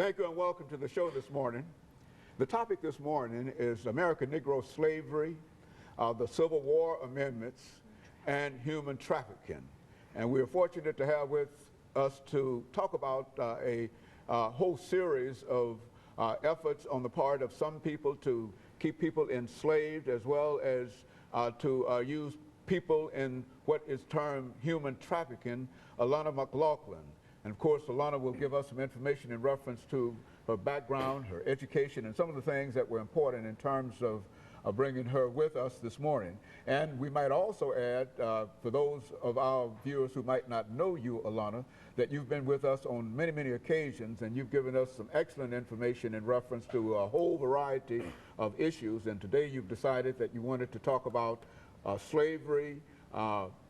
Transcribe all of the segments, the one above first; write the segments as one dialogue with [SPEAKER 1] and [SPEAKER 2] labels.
[SPEAKER 1] Thank you and welcome to the show this morning. The topic this morning is American Negro slavery, the Civil War amendments, and human trafficking. And we are fortunate to have with us to talk about a whole series of efforts on the part of some people to keep people enslaved, as well as to use people in what is termed human trafficking, Alana McLaughlin. And of course, Alana will give us some information in reference to her background, her education, and some of the things that were important in terms of bringing her with us this morning. And we might also add, for those of our viewers who might not know you, Alana, that you've been with us on many, many occasions, and you've given us some excellent information in reference to a whole variety of issues. And today you've decided that you wanted to talk about slavery,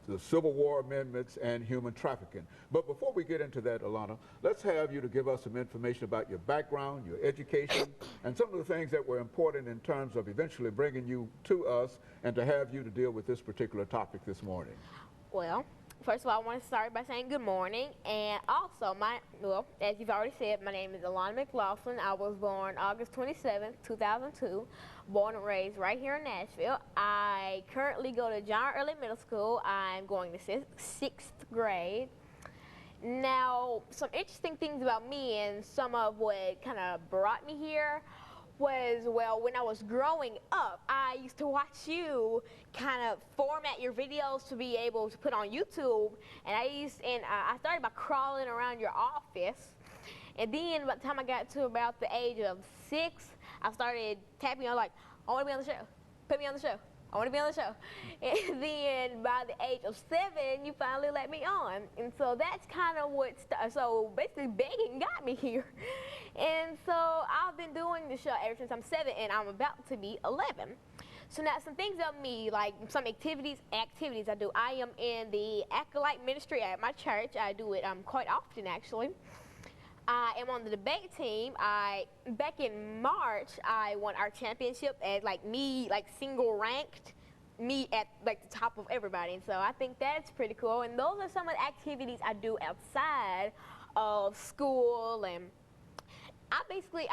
[SPEAKER 1] the Civil War amendments, and human trafficking. But before we get into that, Alana, let's have you to give us some information about your background, your education, and some of the things that were important in terms of eventually bringing you to us and to have you to deal with this particular topic this morning.
[SPEAKER 2] Well, first of all, I want to start by saying good morning, and also, as you've already said, my name is Alana McLaughlin. I was born August 27th, 2002, born and raised right here in Nashville. I currently go to John Early Middle School. I'm going to sixth grade. Now, some interesting things about me and some of what kind of brought me here was, well, when I was growing up, I used to watch you kind of format your videos to be able to put on YouTube, and I started by crawling around your office, and then by the time I got to about the age of 6, I started tapping on like, I want to be on the show, put me on the show, I want to be on the show. And then by the age of 7, you finally let me on. And so that's kind of what, so basically begging got me here. And so I've been doing the show ever since I'm 7, and I'm about to be 11. So now some things of me, like some activities I do. I am in the acolyte ministry at my church. I do it quite often, actually. I am on the debate team. Back in March, I won our championship as single ranked, me at like the top of everybody. And so I think that's pretty cool. And those are some of the activities I do outside of school. And I basically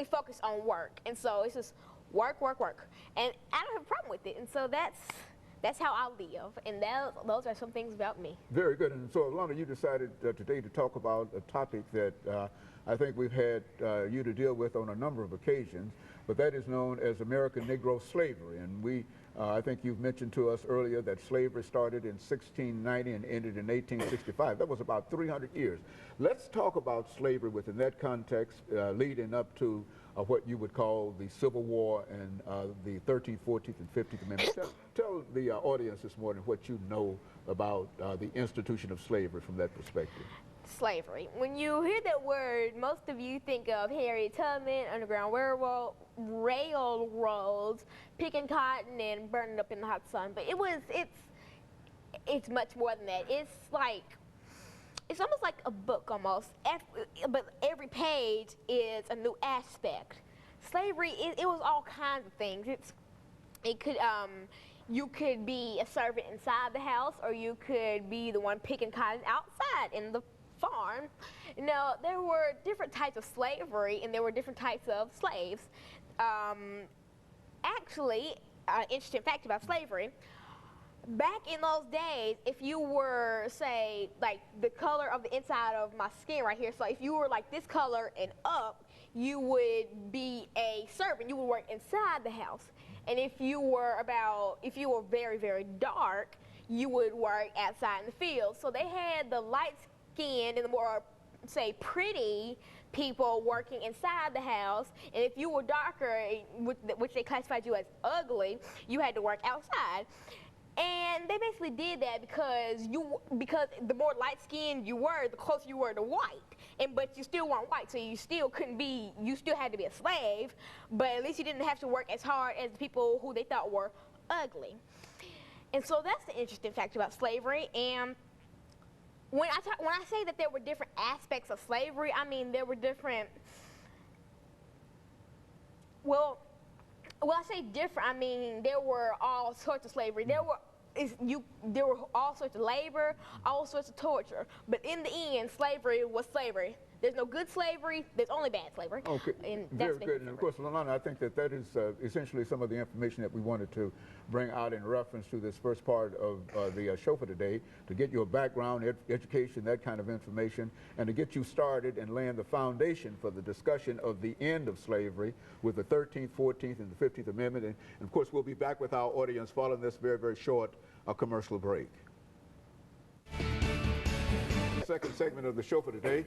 [SPEAKER 2] focus on work. And so it's just work, work, work. And I don't have a problem with it. And so that's how I live, and those are some things about me.
[SPEAKER 1] Very good. And so, Alana, you decided today to talk about a topic that I think we've had you to deal with on a number of occasions, but that is known as American Negro slavery. And I think you've mentioned to us earlier that slavery started in 1690 and ended in 1865. That was about 300 years. Let's talk about slavery within that context, leading up to what you would call the Civil War and the 13th, 14th, and 15th Amendments. Tell the audience this morning what you know about the institution of slavery from that perspective.
[SPEAKER 2] Slavery. When you hear that word, most of you think of Harriet Tubman, Underground Railroads, picking cotton and burning it up in the hot sun. But it's much more than that. It's almost like a book almost, but every page is a new aspect. Slavery, it was all kinds of things. You could be a servant inside the house, or you could be the one picking cotton outside in the farm. Now, there were different types of slavery, and there were different types of slaves. Actually, interesting fact about slavery, back in those days, if you were, say, like the color of the inside of my skin right here, so if you were like this color and up, you would be a servant. You would work inside the house. And if you were very, very dark, you would work outside in the field. So they had the light-skinned and the more, say, pretty people working inside the house, and if you were darker, which they classified you as ugly, you had to work outside. And they basically did that because the more light-skinned you were, the closer you were to white. But you still weren't white, so you still had to be a slave, but at least you didn't have to work as hard as the people who they thought were ugly. And so that's the interesting fact about slavery. And when I say that there were different aspects of slavery, I mean there were different, well, I say different, I mean there were all sorts of slavery. There were all sorts of labor, all sorts of torture. But in the end, slavery was slavery. there's no good slavery, there's only bad slavery.
[SPEAKER 1] Okay,
[SPEAKER 2] And that's
[SPEAKER 1] very good. And of course, Alana, I think that is essentially some of the information that we wanted to bring out in reference to this first part of the show for today, to get your background, education, that kind of information, and to get you started and laying the foundation for the discussion of the end of slavery with the 13th, 14th, and the 15th Amendment. And of course, we'll be back with our audience following this very, very short commercial break. Second segment of the show for today.